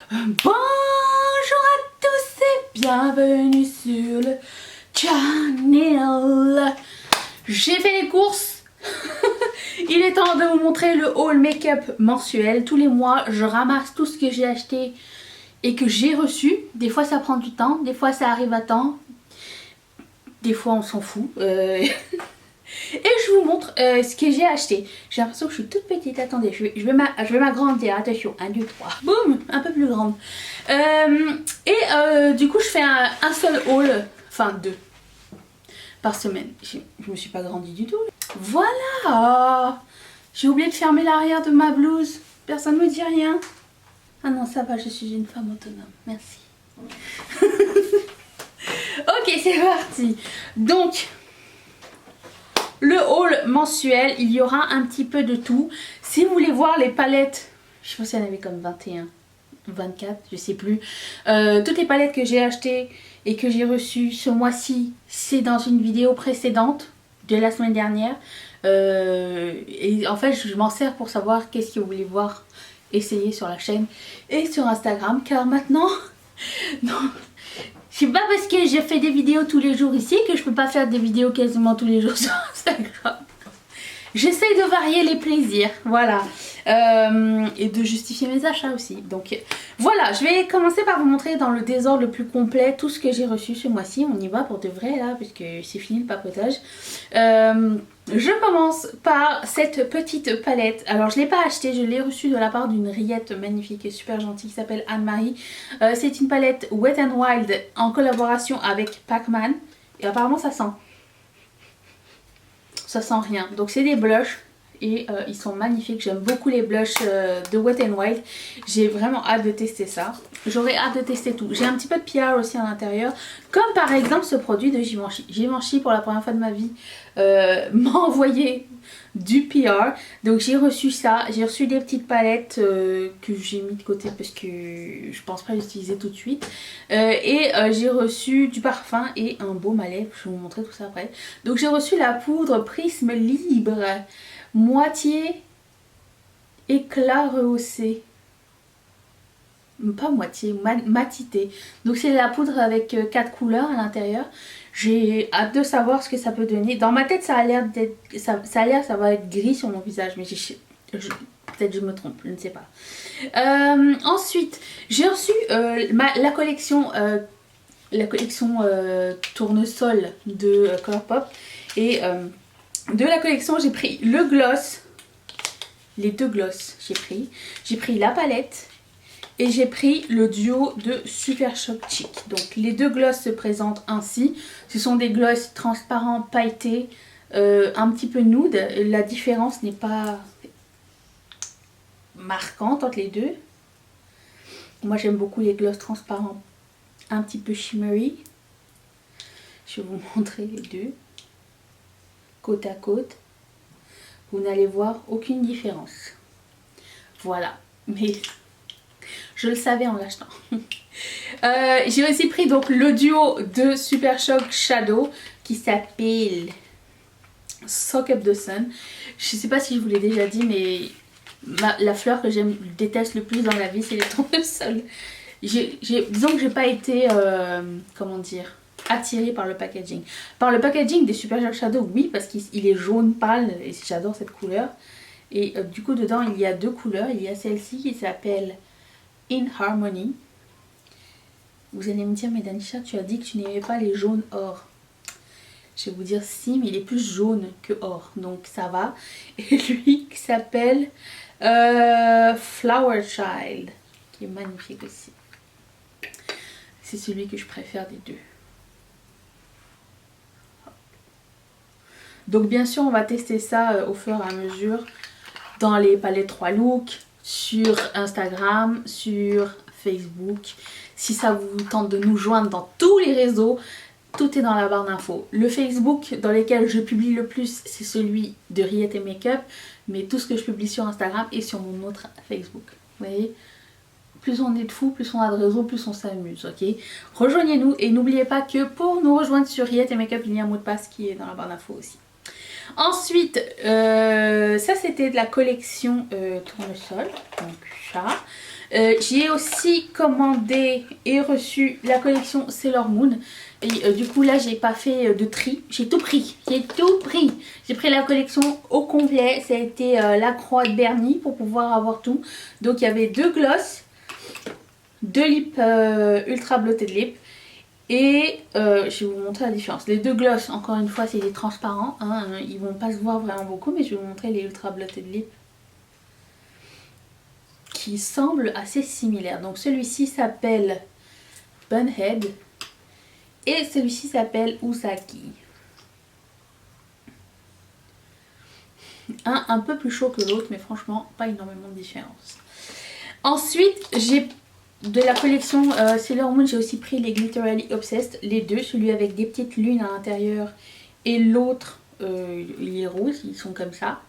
Bonjour à tous et bienvenue sur le channel. J'ai fait les courses. Il est temps de vous montrer le haul make-up mensuel. Tous les mois, je ramasse tout ce que j'ai acheté et que j'ai reçu. Des fois, ça prend du temps. Des fois, ça arrive à temps. Des fois, on s'en fout. Et je vous montre ce que j'ai acheté. J'ai l'impression que je suis toute petite. Attendez, je vais m'agrandir. Attention, 1, 2, 3. Boum, un peu plus grande. Du coup, je fais un seul haul. Enfin, 2 par semaine. Je me suis pas grandie du tout. Voilà. J'ai oublié de fermer l'arrière de ma blouse. Personne ne me dit rien. Ah non, ça va, je suis une femme autonome. Merci. Ok, c'est parti. Donc... le haul mensuel, il y aura un petit peu de tout. Si vous voulez voir les palettes, je pense qu'il y en avait comme 21, 24, je sais plus. Toutes les palettes que j'ai achetées et que j'ai reçues ce mois-ci, c'est dans une vidéo précédente de la semaine dernière. Et en fait, je m'en sers pour savoir qu'est-ce que vous voulez voir essayer sur la chaîne et sur Instagram. Car maintenant, non... c'est pas parce que je fais des vidéos tous les jours ici que je peux pas faire des vidéos quasiment tous les jours sur Instagram. J'essaye de varier les plaisirs, voilà. Et de justifier mes achats aussi. Donc voilà, je vais commencer par vous montrer dans le désordre le plus complet tout ce que j'ai reçu ce mois-ci. On y va pour de vrai là, puisque c'est fini le papotage. Je commence par cette petite palette. Alors je ne l'ai pas achetée, je l'ai reçue de la part d'une rillette magnifique et super gentille qui s'appelle Anne-Marie. C'est une palette Wet n Wild en collaboration avec Pacman. Et apparemment ça sent. Ça sent rien. Donc c'est des blushs. Et ils sont magnifiques, j'aime beaucoup les blushs de Wet n Wild. J'ai vraiment hâte de tester ça. J'aurais hâte de tester tout. J'ai un petit peu de PR aussi à l'intérieur. Comme par exemple ce produit de Givenchy. Givenchy pour la première fois de ma vie m'a envoyé du PR. Donc j'ai reçu ça. J'ai reçu des petites palettes que j'ai mis de côté parce que je pense pas l'utiliser tout de suite. J'ai reçu du parfum et un baume à lèvres. Je vais vous montrer tout ça après. Donc j'ai reçu la poudre Prisme Libre. Moitié éclat rehaussé. Pas moitié, matité. Donc c'est la poudre avec 4 couleurs à l'intérieur. J'ai hâte de savoir ce que ça peut donner. Dans ma tête ça a l'air d'être ça va être gris sur mon visage. Mais peut-être je me trompe, je ne sais pas. Ensuite j'ai reçu la collection tournesol de Colourpop. Et de la collection j'ai pris le gloss. Les 2 gloss j'ai pris la palette et j'ai pris le duo de Super Shock Chic. Donc les 2 gloss se présentent ainsi. Ce sont des gloss transparents pailletés, un petit peu nude. La différence n'est pas marquante entre les deux. Moi j'aime beaucoup les gloss transparents un petit peu shimmery. Je vais vous montrer les deux côte à côte. Vous n'allez voir aucune différence. Voilà. Mais je le savais en l'achetant. J'ai aussi pris donc le duo de Super Shock Shadow qui s'appelle Soak Up the Sun. Je sais pas si je vous l'ai déjà dit, mais la fleur que déteste le plus dans la vie, c'est les tournesols. Disons que j'ai pas été comment dire, attirée par le packaging. Par le packaging des Super Shock Shadow, oui, parce qu'il est jaune pâle et j'adore cette couleur. Et du coup dedans il y a 2 couleurs. Il y a celle-ci qui s'appelle In Harmony. Vous allez me dire, mais Danisha, tu as dit que tu n'aimais pas les jaunes or. Je vais vous dire si, mais il est plus jaune que or, donc ça va. Et lui qui s'appelle Flower Child, qui est magnifique aussi. C'est celui que je préfère des 2. Donc bien sûr on va tester ça au fur et à mesure dans les palettes 3 looks, sur Instagram, sur Facebook. Si ça vous tente de nous joindre dans tous les réseaux, tout est dans la barre d'infos. Le Facebook dans lequel je publie le plus, c'est celui de Riette et Makeup, mais tout ce que je publie sur Instagram est sur mon autre Facebook. Vous voyez, plus on est de fous, plus on a de réseaux, plus on s'amuse, ok? Rejoignez-nous et n'oubliez pas que pour nous rejoindre sur Riette et Makeup, il y a un mot de passe qui est dans la barre d'infos aussi. Ensuite, ça c'était de la collection tournesol, donc ça. J'ai aussi commandé et reçu la collection Sailor Moon. Et du coup là j'ai pas fait de tri, j'ai tout pris, j'ai pris la collection au complet, ça a été la croix de Bernie pour pouvoir avoir tout. Donc il y avait 2 gloss, 2 lips ultra blotted lip et je vais vous montrer la différence. Les 2 gloss, encore une fois c'est des transparents, hein, ils vont pas se voir vraiment beaucoup, mais je vais vous montrer les ultra blotted lip qui semblent assez similaires. Donc celui-ci s'appelle Bunhead. Et celui-ci s'appelle Usagi. Un peu plus chaud que l'autre, mais franchement, pas énormément de différence. Ensuite, j'ai de la collection Sailor Moon, j'ai aussi pris les Glitterally Obsessed, les deux. Celui avec des petites lunes à l'intérieur et l'autre, il est rose, ils sont comme ça.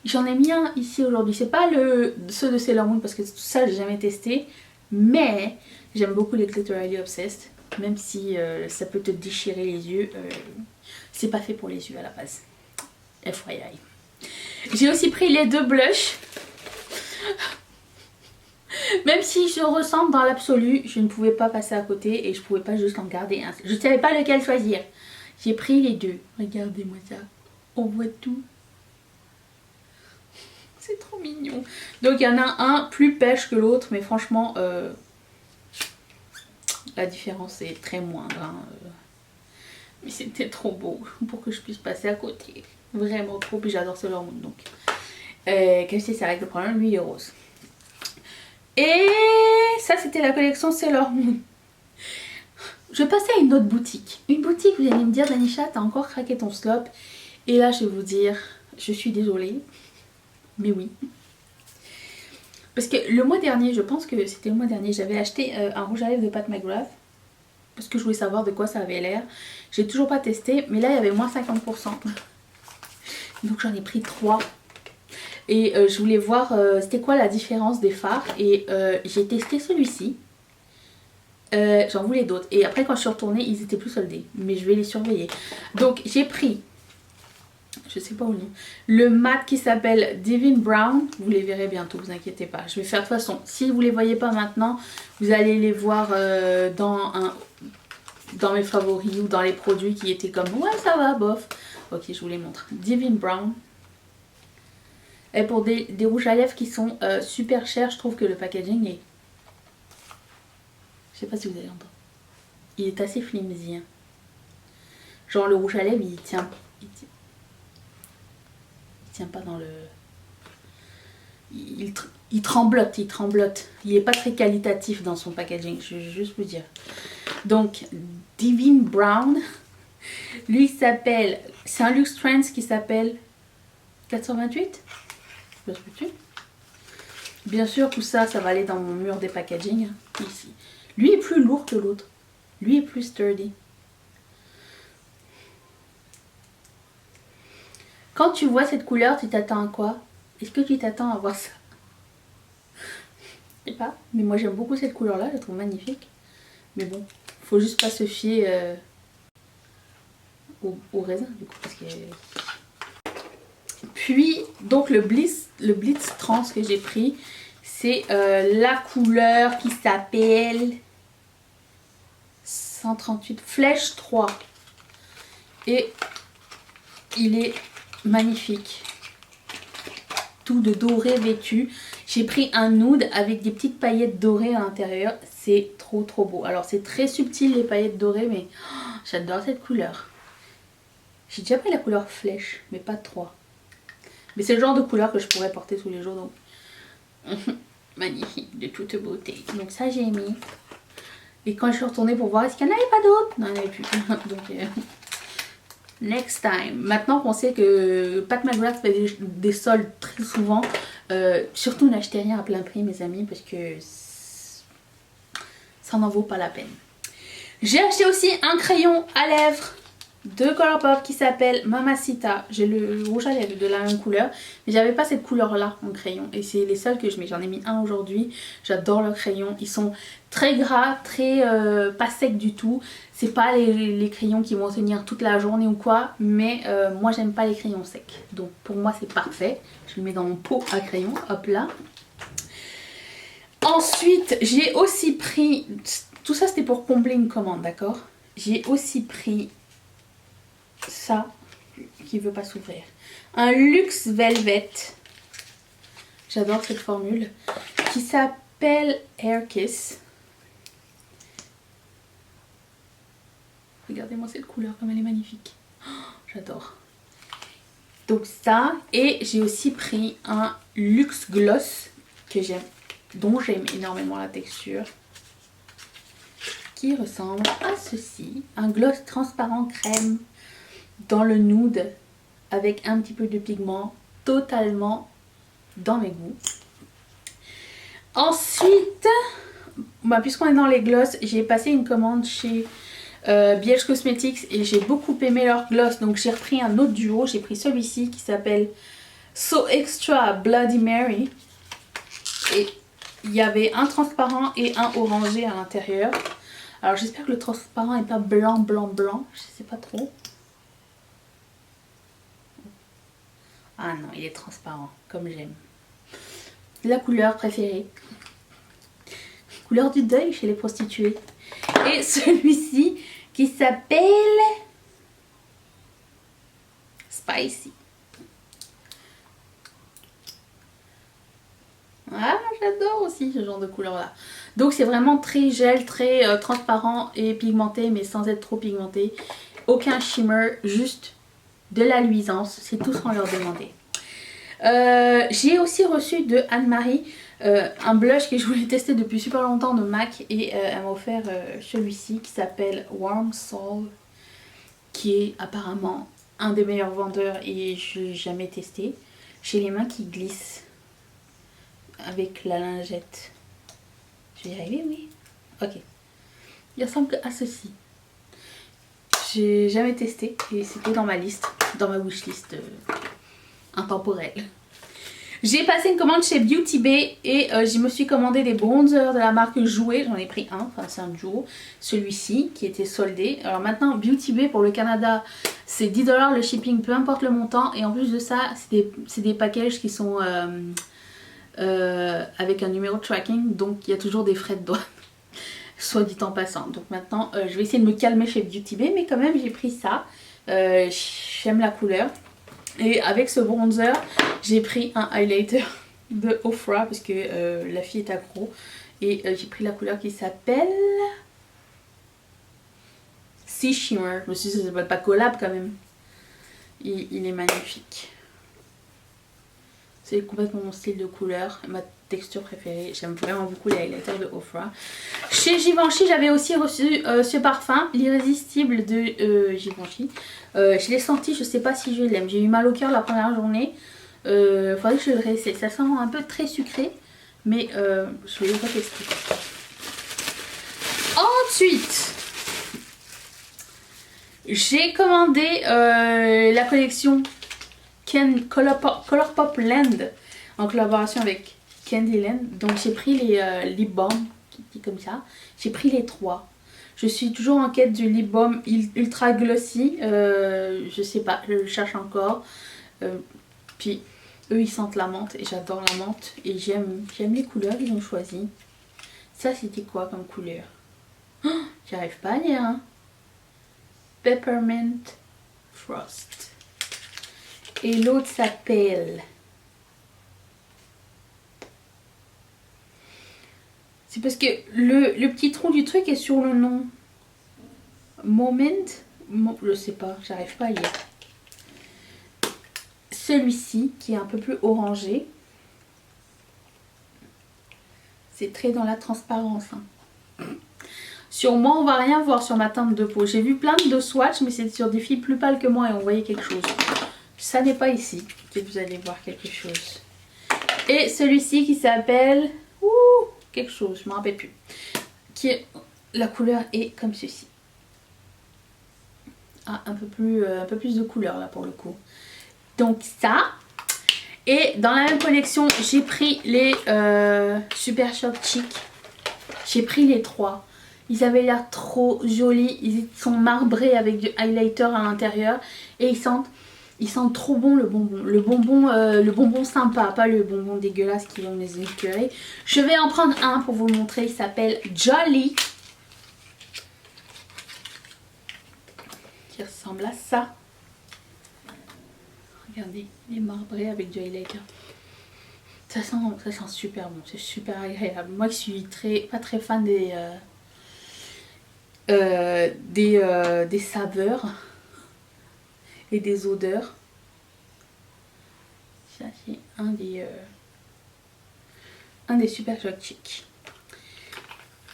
J'en ai mis un ici aujourd'hui. C'est pas ceux de Sailor Moon parce que tout ça, j'ai jamais testé. Mais j'aime beaucoup les Glitterally Obsessed. Même si ça peut te déchirer les yeux, c'est pas fait pour les yeux à la base. FYI. J'ai aussi pris les 2 blushs. Même si je ressemble dans l'absolu, je ne pouvais pas passer à côté et je pouvais pas juste en garder un. Je ne savais pas lequel choisir. J'ai pris les 2. Regardez-moi ça. On voit tout. C'est trop mignon. Donc il y en a un plus pêche que l'autre, mais franchement... la différence est très moindre. Hein. Mais c'était trop beau pour que je puisse passer à côté. Vraiment trop. Puis j'adore Sailor Moon. Donc, qu'est-ce que c'est avec le problème? Lui, il est rose. Et ça, c'était la collection Sailor Moon. Je vais passer à une autre boutique. Une boutique, vous allez me dire, Danisha, t'as encore craqué ton slop. Et là, je vais vous dire, je suis désolée. Mais oui. Parce que le mois dernier, je pense que c'était le mois dernier, j'avais acheté un rouge à lèvres de Pat McGrath. Parce que je voulais savoir de quoi ça avait l'air. J'ai toujours pas testé, mais là il y avait moins 50%. Donc j'en ai pris 3. Et je voulais voir c'était quoi la différence des fards. Et j'ai testé celui-ci. J'en voulais d'autres. Et après quand je suis retournée, ils étaient plus soldés. Mais je vais les surveiller. Donc j'ai pris... je sais pas où le mat qui s'appelle Divine Brown. Vous les verrez bientôt, vous inquiétez pas. Je vais faire de toute façon, si vous les voyez pas maintenant, vous allez les voir dans mes favoris ou dans les produits qui étaient comme ouais ça va bof. Ok, je vous les montre. Divine Brown. Et pour des rouges à lèvres qui sont super chers, je trouve que le packaging est... je sais pas si vous allez entendre. Il est assez flimsy. Hein. Genre le rouge à lèvres il tient pas dans le... il tremblote. Il est pas très qualitatif dans son packaging, je vais juste vous dire. Donc, Divine Brown. Lui, il s'appelle... c'est un Luxe Trends qui s'appelle 428. Bien sûr, tout ça, ça va aller dans mon mur des packaging. Ici. Lui est plus lourd que l'autre. Lui est plus sturdy. Quand tu vois cette couleur, tu t'attends à quoi? Est-ce que tu t'attends à voir ça? Je sais pas. Mais moi, j'aime beaucoup cette couleur-là. Je la trouve magnifique. Mais bon, faut juste pas se fier au raisin, du coup. Parce que... Puis, donc, le Blitz Trans que j'ai pris, c'est la couleur qui s'appelle 138 Flèche 3. Et il est magnifique. Tout de doré vêtu. J'ai pris un nude avec des petites paillettes dorées à l'intérieur. C'est trop beau. Alors c'est très subtil les paillettes dorées, mais oh, j'adore cette couleur. J'ai déjà pris la couleur flèche, mais pas 3. Mais c'est le genre de couleur que je pourrais porter tous les jours. Donc magnifique, de toute beauté. Donc ça j'ai mis. Et quand je suis retournée pour voir, est-ce qu'il n'y en avait pas d'autres? Non, il n'y en avait plus. Donc next time. Maintenant qu'on sait que Pat McGrath fait des soldes très souvent, surtout n'achetez rien à plein prix mes amis, parce que ça n'en vaut pas la peine. J'ai acheté aussi un crayon à lèvres de Colourpop qui s'appelle Mamacita. J'ai le rouge à lèvres de la même couleur, mais j'avais pas cette couleur là en crayon, et c'est les seuls que je mets. J'en ai mis un aujourd'hui. J'adore leurs crayons, ils sont très gras, très pas secs du tout. C'est pas les crayons qui vont tenir toute la journée ou quoi, mais moi j'aime pas les crayons secs, donc pour moi c'est parfait. Je le mets dans mon pot à crayon, hop là. Ensuite, j'ai aussi pris... Tout ça, c'était pour combler une commande, d'accord? J'ai aussi pris ça, qui ne veut pas s'ouvrir. Un Luxe Velvet. J'adore cette formule. Qui s'appelle Air Kiss. Regardez-moi cette couleur, comme elle est magnifique. Oh, j'adore. Donc ça, et j'ai aussi pris un Luxe Gloss que j'aime, dont j'aime énormément la texture, qui ressemble à ceci. Un gloss transparent crème dans le nude avec un petit peu de pigment, totalement dans mes goûts. Ensuite, puisqu'on est dans les gloss, j'ai passé une commande chez BH Cosmetics et j'ai beaucoup aimé leur gloss, donc j'ai repris un autre duo. J'ai pris celui-ci qui s'appelle So Extra Bloody Mary et il y avait un transparent et un orangé à l'intérieur. Alors j'espère que le transparent n'est pas blanc blanc blanc, je sais pas trop. Ah non, il est transparent comme j'aime. La couleur préférée, couleur du deuil chez les prostituées. Et celui-ci qui s'appelle Spicy. Ah, j'adore aussi ce genre de couleur là. Donc c'est vraiment très gel, très transparent et pigmenté, mais sans être trop pigmenté. Aucun shimmer, juste de la luisance, c'est tout sans leur demander. J'ai aussi reçu de Anne-Marie un blush que je voulais tester depuis super longtemps de MAC et elle m'a offert celui-ci qui s'appelle Warm Soul, qui est apparemment un des meilleurs vendeurs et je l'ai jamais testé. J'ai les mains qui glissent avec la lingette. Je vais y arriver, oui. Ok. Il ressemble à ceci. J'ai jamais testé et c'était dans ma liste, dans ma wishlist intemporelle. J'ai passé une commande chez Beauty Bay et je me suis commandé des bronzers de la marque Jouer. J'en ai pris un, enfin c'est un duo. Celui-ci qui était soldé. Alors maintenant Beauty Bay pour le Canada c'est 10 $ le shipping, peu importe le montant. Et en plus de ça c'est des packages qui sont avec un numéro de tracking. Donc il y a toujours des frais de douane. Soit dit en passant. Donc maintenant je vais essayer de me calmer chez Beauty Bay. Mais quand même j'ai pris ça. J'aime la couleur. Et avec ce bronzer, j'ai pris un highlighter de Ofra parce que la fille est accro. Et j'ai pris la couleur qui s'appelle Sea Shimmer. Je me suis dit, ça s'appelle pas collab quand même. Il est magnifique. C'est complètement mon style de couleur, ma texture préférée. J'aime vraiment beaucoup les highlighters de Ofra. Chez Givenchy, j'avais aussi reçu ce parfum, l'irrésistible de Givenchy. Je l'ai senti, je sais pas si je l'aime. J'ai eu mal au cœur la première journée. Faudrait que je le réessaye. Ça sent un peu très sucré, mais je vais le tester. Ensuite, j'ai commandé la collection Colourpop Land en collaboration avec Candyland. Donc j'ai pris les lip balm qui dit comme ça. J'ai pris les 3. Je suis toujours en quête du lip balm ultra glossy. Je sais pas, je le cherche encore. Puis eux ils sentent la menthe et j'adore la menthe. Et j'aime les couleurs qu'ils ont choisies. Ça c'était quoi comme couleur? Oh, j'arrive pas à lire. Hein. Peppermint Frost. Et l'autre s'appelle... C'est parce que le petit trou du truc est sur le nom. Moment. Je sais pas, j'arrive pas à lire. Celui-ci qui est un peu plus orangé. C'est très dans la transparence. Hein. Sur moi, on va rien voir sur ma teinte de peau. J'ai vu plein de swatchs, mais c'est sur des filles plus pâles que moi et on voyait quelque chose. Ça n'est pas ici que vous allez voir quelque chose. Et celui-ci qui s'appelle... quelque chose, je me rappelle plus. La couleur est comme ceci. Ah, un peu plus de couleur là pour le coup. Donc ça. Et dans la même collection, j'ai pris les Super Shock Chic. J'ai pris les 3. Ils avaient l'air trop jolis. Ils sont marbrés avec du highlighter à l'intérieur. Et ils sentent Il sent trop bon le bonbon. Le bonbon sympa, pas le bonbon dégueulasse qui vont les écœurer. Je vais en prendre un pour vous le montrer. Il s'appelle Jolly. Qui ressemble à ça. Regardez, il est marbré avec du highlighter. Ça sent super bon, c'est super agréable. Moi qui suis pas très fan des saveurs et des odeurs. Ça c'est un des super chocs chic.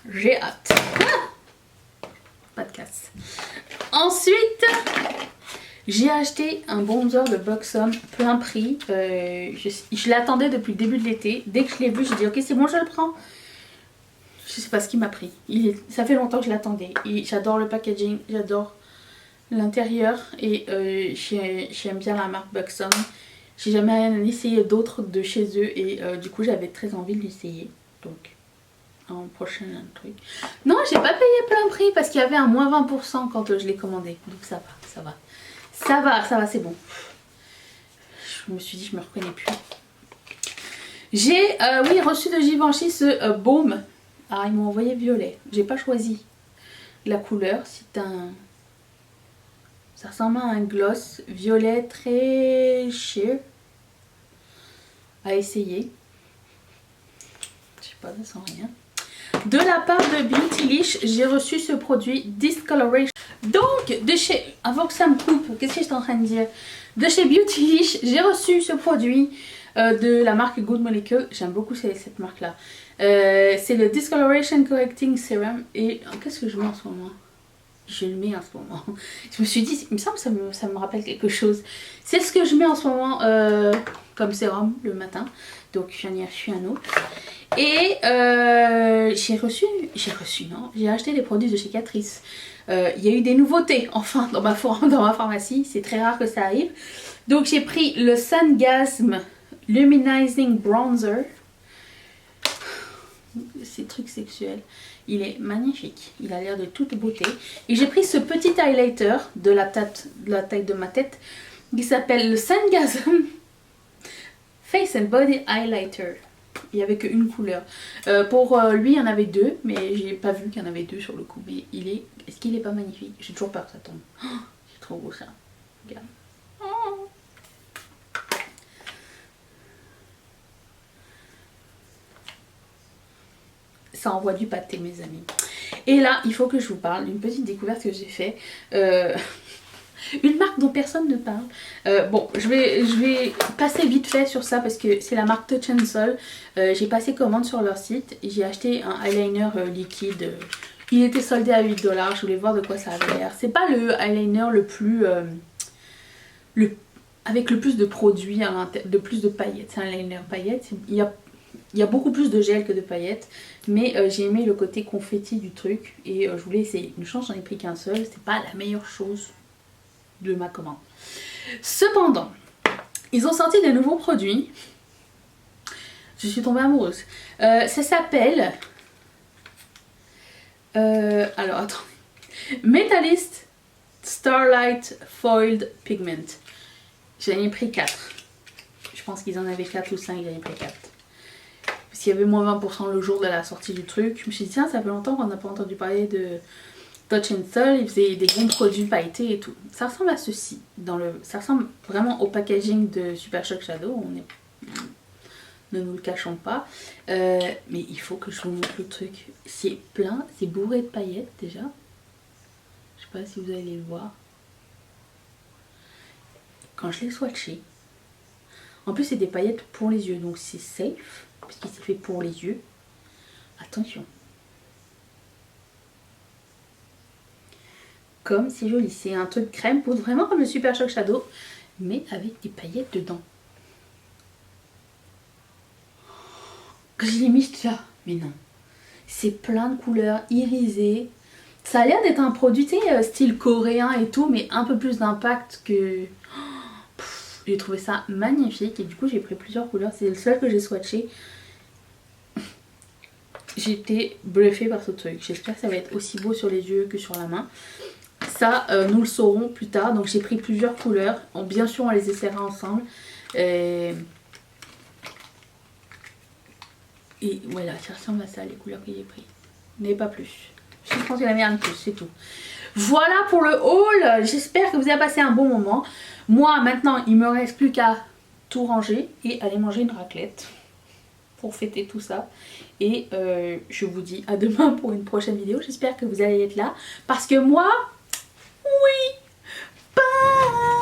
J'ai hâte. Ah, pas de casse. Ensuite, j'ai acheté un bronzer de Buxom plein prix. Je l'attendais depuis le début de l'été. Dès que je l'ai vu, j'ai dit ok c'est bon, je le prends. Je sais pas ce qui m'a pris. Ça fait longtemps que je l'attendais. J'adore le packaging, j'adore l'intérieur et j'aime bien la marque Buxom. J'ai jamais rien essayé d'autre de chez eux et du coup j'avais très envie de l'essayer. Donc en prochain truc. Non, j'ai pas payé plein prix parce qu'il y avait un moins 20% quand je l'ai commandé. Donc ça va. Ça va, c'est bon. Je me suis dit, je me reconnais plus. J'ai, oui, reçu de Givenchy ce baume. Ah, ils m'ont envoyé violet. J'ai pas choisi la couleur. C'est un... Ça ressemble à un gloss violet très sheer. À essayer. Je sais pas, ça sent rien. De la part de Beautylish, j'ai reçu ce produit Discoloration. Donc, de chez... Avant que ça me coupe, qu'est-ce que j'étais en train de dire? De chez Beautylish, j'ai reçu ce produit de la marque Good Molecule. J'aime beaucoup cette marque-là. C'est le Discoloration Correcting Serum. Et qu'est-ce que je mets en ce moment? Je le mets en ce moment. Je me suis dit, il me semble que ça me rappelle quelque chose. C'est ce que je mets en ce moment comme sérum le matin. Donc, j'en ai reçu un autre. Et j'ai acheté des produits de chez Catrice. Il y a eu des nouveautés, enfin, dans ma pharmacie. C'est très rare que ça arrive. Donc, j'ai pris le Sungasm Luminizing Bronzer. Ces trucs sexuels. Il est magnifique. Il a l'air de toute beauté. Et j'ai pris ce petit highlighter de la taille de ma tête qui s'appelle le Sungasm Face and Body Highlighter. Il n'y avait qu'une couleur. Pour lui, il y en avait deux, mais j'ai pas vu qu'il y en avait deux sur le coup. Mais est-ce qu'il est pas magnifique? J'ai toujours peur que ça tombe. Oh, c'est trop beau ça. Regarde. Oh. Ça envoie du pâté, mes amis. Et là, il faut que je vous parle d'une petite découverte que j'ai fait. Une marque dont personne ne parle. Bon, je vais passer vite fait sur ça parce que c'est la marque Touch and Soul. J'ai passé commande sur leur site et j'ai acheté un eyeliner liquide. Il était soldé à 8 $. Je voulais voir de quoi ça avait l'air. C'est pas le eyeliner le plus... avec le plus de produits, de plus de paillettes. C'est un eyeliner paillettes. Il y a beaucoup plus de gel que de paillettes. Mais j'ai aimé le côté confetti du truc. Et je voulais essayer. Une chance, j'en ai pris qu'un seul. C'est pas la meilleure chose de ma commande. Cependant, ils ont sorti de nouveaux produits. Je suis tombée amoureuse. Ça s'appelle... alors, attends. Metallist Starlight Foiled Pigment. J'en ai pris 4. Je pense qu'ils en avaient 4 ou 5, j'en ai pris 4. Parce qu'il y avait moins 20% le jour de la sortie du truc. Je me suis dit, tiens, ça fait longtemps qu'on n'a pas entendu parler de Touch and Soul. Ils faisaient des bons produits pailletés et tout. Ça ressemble à ceci. Ça ressemble vraiment au packaging de Super Shock Shadow. Ne nous le cachons pas. Mais il faut que je vous montre le truc. C'est plein, c'est bourré de paillettes déjà. Je sais pas si vous allez le voir. Quand je l'ai swatché. En plus c'est des paillettes pour les yeux. Donc c'est safe. Parce qu'il s'est fait pour les yeux. Attention. Comme c'est joli. C'est un truc crème poudre. Vraiment comme le Super Shock Shadow. Mais avec des paillettes dedans. Quand je l'ai mis, je là. Mais non. C'est plein de couleurs irisées. Ça a l'air d'être un produit, tu sais, style coréen et tout. Mais un peu plus d'impact que... J'ai trouvé ça magnifique. Et du coup, j'ai pris plusieurs couleurs. C'est le seul que j'ai swatché. J'ai été bluffée par ce truc. J'espère que ça va être aussi beau sur les yeux que sur la main. Ça, nous le saurons plus tard. Donc j'ai pris plusieurs couleurs. Bien sûr, on les essaiera ensemble. Et voilà, ça ressemble à ça, les couleurs que j'ai pris. Mais pas plus. Je pense qu'il y en avait un de plus, c'est tout. Voilà pour le haul. J'espère que vous avez passé un bon moment. Moi, maintenant, il me reste plus qu'à tout ranger et aller manger une raclette pour fêter tout ça. Et je vous dis à demain pour une prochaine vidéo. J'espère que vous allez être là. Parce que moi, oui, bye.